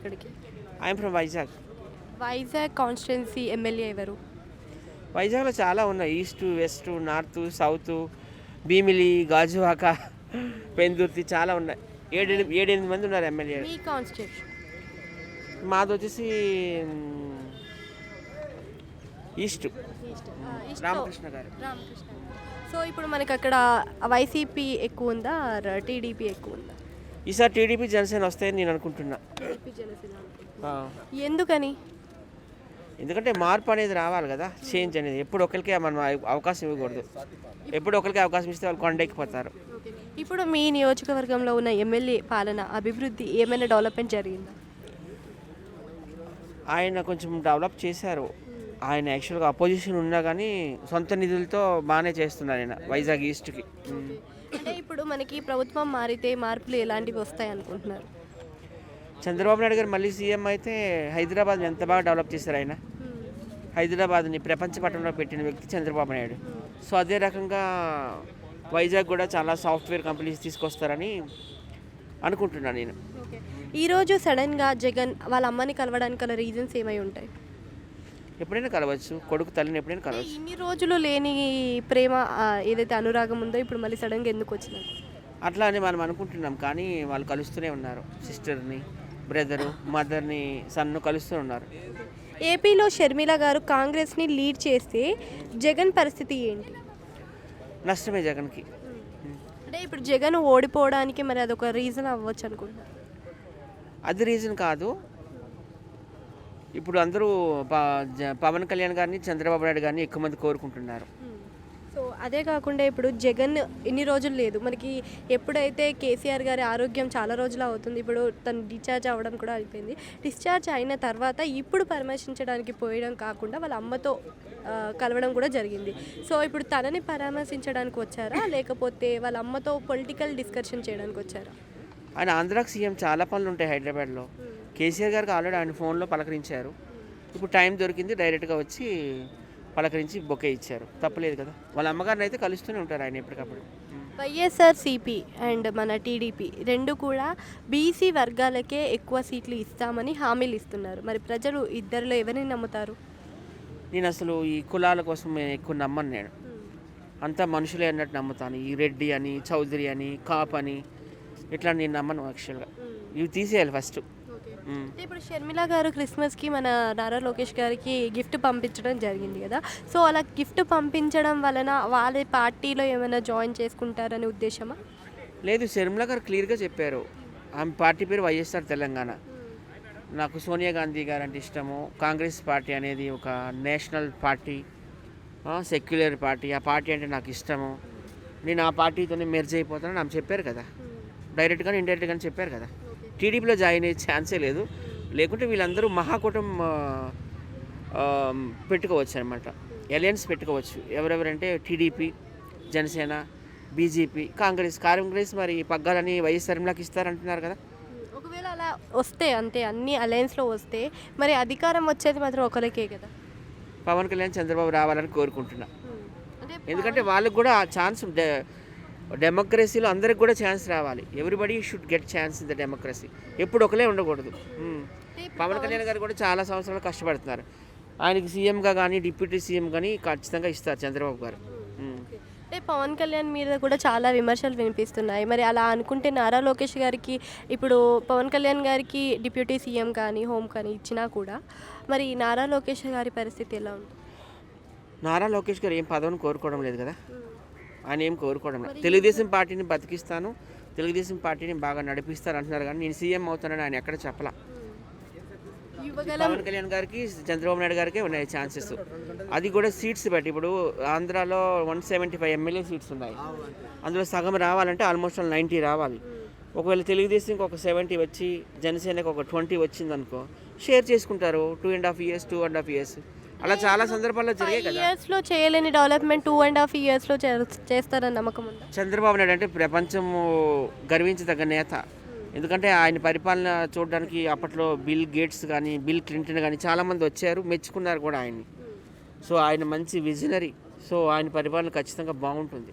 ఇక్కడికి I'm from Vizag. Vizag constituency MLA ఎవరు? వైజాగ్లో చాలా ఉన్నాయి. East, west, north, south, Bheemili, Gajuwaka, Pendurthi చాలా ఉన్నాయి. ఏడెనిమిది మంది ఉన్నారు ఎమ్మెల్యే. మీ కాన్స్టిట్యూషన్ మాది వచ్చేసి ఈస్ట్ రామకృష్ణ గారు. రామకృష్ణ. సో ఇప్పుడు మనకి అక్కడ వైసీపీ ఎక్కువ ఉందా, టీడీపీ ఎక్కువ ఉందా? ఈసారి టీడీపీ జనసేన వస్తాయని నేను అనుకుంటున్నా. టీడీపీ జనసేన అనుకుంటున్నా. ఆ. ఎందుకని? ఎందుకంటే మార్పు అనేది రావాలి కదా, చేంజ్ అనేది. ఎప్పుడు ఒకరికి మనం అవకాశం ఇవ్వకూడదు. ఎప్పుడు ఒకరికి అవకాశం ఇస్తే వాళ్ళు కొండెక్కిపోతారు. ఇప్పుడు మీ నియోజకవర్గంలో ఉన్న ఎమ్మెల్యే పాలన అభివృద్ధి ఏమైనా డెవలప్మెంట్ జరిగిందా? ఆయన కొంచెం డెవలప్ చేశారు. ఆయన యాక్చువల్గా అపోజిషన్ ఉన్నా కానీ సొంత నిధులతో బాగానే చేస్తున్నారు ఆయన వైజాగ్ ఈస్ట్కి. అంటే ఇప్పుడు మనకి ప్రభుత్వం మారితే మార్పులు ఎలాంటివి వస్తాయి అనుకుంటున్నారు? చంద్రబాబు నాయుడు గారు మళ్ళీ సీఎం అయితే హైదరాబాద్ని ఎంత బాగా డెవలప్ చేశారు ఆయన. హైదరాబాద్ని ప్రపంచ పట్టణంలో పెట్టిన వ్యక్తి చంద్రబాబు నాయుడు. సో అదే రకంగా వైజాగ్ కూడా చాలా సాఫ్ట్వేర్ కంపెనీస్ తీసుకొస్తారని అనుకుంటున్నాను నేను. ఈరోజు సడన్గా జగన్ వాళ్ళ అమ్మని కలవడానికి గల రీజన్స్ ఏమై ఉంటాయి? ఎప్పుడైనా కలవచ్చు, కొడుకు తల్లిని ఎప్పుడైనా కలవచ్చు. ఇన్ని రోజులు లేని ప్రేమ ఏదైతే అనురాగం ఉందో ఇప్పుడు మళ్ళీ సడన్గా ఎందుకు వచ్చింది? అట్లా అని మనం అనుకుంటున్నాం కానీ వాళ్ళు కలుస్తూనే ఉన్నారు. సిస్టర్ని, బ్రదరు, మదర్ని, సన్ను కలుస్తూ ఉన్నారు. ఏపీలో షర్మిల గారు కాంగ్రెస్ని లీడ్ చేస్తే జగన్ పరిస్థితి ఏంటి? నష్టమే జగన్కి. అంటే ఇప్పుడు జగన్ ఓడిపోవడానికి మరి అదొక రీజన్ అవ్వచ్చు అనుకుంటున్నాను. అది రీజన్ కాదు. ఇప్పుడు అందరూ పవన్ కళ్యాణ్ గారిని, చంద్రబాబు నాయుడు గారిని ఎక్కువ మంది కోరుకుంటున్నారు. సో అదే కాకుండా ఇప్పుడు జగన్ ఇన్ని రోజులు లేదు మనకి. ఎప్పుడైతే కేసీఆర్ గారి ఆరోగ్యం చాలా రోజులు అవుతుంది, ఇప్పుడు తను డిశ్చార్జ్ అవ్వడం కూడా అయిపోయింది. డిశ్చార్జ్ అయిన తర్వాత ఇప్పుడు పరామర్శించడానికి పోయడం కాకుండా వాళ్ళ అమ్మతో కలవడం కూడా జరిగింది. సో ఇప్పుడు తనని పరామర్శించడానికి వచ్చారా, లేకపోతే వాళ్ళ అమ్మతో పొలిటికల్ డిస్కషన్ చేయడానికి వచ్చారా? ఆయన ఆంధ్రాకి సీఎం, చాలా పనులు ఉంటాయి హైదరాబాద్లో. కేసీఆర్ గారికి ఆల్రెడీ ఆయన ఫోన్లో పలకరించారు. ఇప్పుడు టైం దొరికింది, డైరెక్ట్గా వచ్చి పలకరించి బొకే ఇచ్చారు. తప్పలేదు కదా. వాళ్ళ అమ్మగారిని అయితే కలుస్తూనే ఉంటారు ఆయన ఎప్పటికప్పుడు. వైఎస్ఆర్సీపీ అండ్ మన టీడీపీ రెండు కూడా బీసీ వర్గాలకే ఎక్కువ సీట్లు ఇస్తామని హామీలు ఇస్తున్నారు. మరి ప్రజలు ఇద్దరిలో ఎవరిని నమ్ముతారు? నేను అసలు ఈ కులాల కోసం ఎక్కువ నమ్మను. నేను అంతా మనుషులే అన్నట్టు నమ్ముతాను. ఈ రెడ్డి అని, చౌదరి అని, కాప్ అని ఇట్లా నేను నమ్మను. యాక్చువల్గా ఇవి తీసేయాలి ఫస్ట్. ఇప్పుడు షర్మిల గారు క్రిస్మస్కి మన నారా లోకేష్ గారికి గిఫ్ట్ పంపించడం జరిగింది కదా. సో అలా గిఫ్ట్ పంపించడం వలన వాళ్ళ పార్టీలో ఏమైనా జాయిన్ చేసుకుంటారనే ఉద్దేశమా? లేదు, షర్మిల గారు క్లియర్గా చెప్పారు. ఆమె పార్టీ పేరు వైఎస్ఆర్ తెలంగాణ. నాకు సోనియా గాంధీ గారు అంటే ఇష్టము. కాంగ్రెస్ పార్టీ అనేది ఒక నేషనల్ పార్టీ, సెక్యులర్ పార్టీ. ఆ పార్టీ అంటే నాకు ఇష్టము. నేను ఆ పార్టీతోనే మెర్జ్ అయిపోతానని ఆమె చెప్పారు కదా. డైరెక్ట్గానే ఇండైరెక్ట్గానే చెప్పారు కదా. టీడీపీలో జాయిన్ అయ్యే ఛాన్సే లేదు. లేకుంటే వీళ్ళందరూ మహాకూటం పెట్టుకోవచ్చు అనమాట. అలయన్స్ పెట్టుకోవచ్చు. ఎవరెవరంటే టీడీపీ, జనసేన, బీజేపీ, కాంగ్రెస్ మరి పగ్గాలని వైఎస్ఆర్కి ఇస్తారంటున్నారు కదా. ఒకవేళ అలా వస్తే, అంటే అన్ని అలయన్స్లో వస్తే మరి అధికారం వచ్చేది మాత్రం ఒకరికే కదా. పవన్ కళ్యాణ్, చంద్రబాబు రావాలని కోరుకుంటున్నా. ఎందుకంటే వాళ్ళకు కూడా ఛాన్స్, డెమోక్రసీలో అందరికి కూడా ఛాన్స్ రావాలి. Everybody should get chance in the democracy. ఎప్పుడు ఒకలే ఉండకూడదు. పవన్ కళ్యాణ్ గారు కూడా చాలా సంవత్సరాలు కష్టపడుతున్నారు. ఆయనకి సీఎంగా కానీ, డిప్యూటీ సీఎం కానీ ఖచ్చితంగా ఇస్తారు చంద్రబాబు గారు. అంటే పవన్ కళ్యాణ్ మీద కూడా చాలా విమర్శలు వినిపిస్తున్నాయి. మరి అలా అనుకుంటే నారా లోకేష్ గారికి, ఇప్పుడు పవన్ కళ్యాణ్ గారికి డిప్యూటీ సీఎం కానీ, హోమ్ కానీ ఇచ్చినా కూడా మరి నారా లోకేష్ గారి పరిస్థితి ఎలా ఉంది? నారా లోకేష్ గారు ఏం పదవిని కోరుకోవడం లేదు కదా. ఆయన ఏం కోరుకోవడం లేదు. తెలుగుదేశం పార్టీని బతికిస్తాను, తెలుగుదేశం పార్టీని బాగా నడిపిస్తాను అంటున్నారు కానీ నేను సీఎం అవుతానని ఆయన ఎక్కడ చెప్పలా. పవన్ కళ్యాణ్ గారికి, చంద్రబాబు నాయుడు గారికి ఉన్నాయి ఛాన్సెస్. అది కూడా సీట్స్ బట్టి. ఇప్పుడు ఆంధ్రాలో 175 ఎమ్మెల్యే సీట్స్ ఉన్నాయి. అందులో సగం రావాలంటే ఆల్మోస్ట్ 90 రావాలి. ఒకవేళ తెలుగుదేశంకి ఒక 70 వచ్చి, జనసేనకి ఒక 20 వచ్చిందనుకో, షేర్ చేసుకుంటారు. 2.5 years. అలా చాలా సందర్భాల్లో జరిగాయి కదా. ఇయర్స్లో చేయలేని డెవలప్మెంట్ 2.5 yearsలో చేస్తారని నమ్మకం ఉందా? చంద్రబాబు నాయుడు అంటే ప్రపంచము గర్వించదగ్గ నేత. ఎందుకంటే ఆయన పరిపాలన చూడడానికి అప్పట్లో బిల్ గేట్స్ కానీ, బిల్ క్లింటన్ కానీ చాలామంది వచ్చారు, మెచ్చుకున్నారు కూడా ఆయన్ని. సో ఆయన మంచి విజనరీ. సో ఆయన పరిపాలన ఖచ్చితంగా బాగుంటుంది.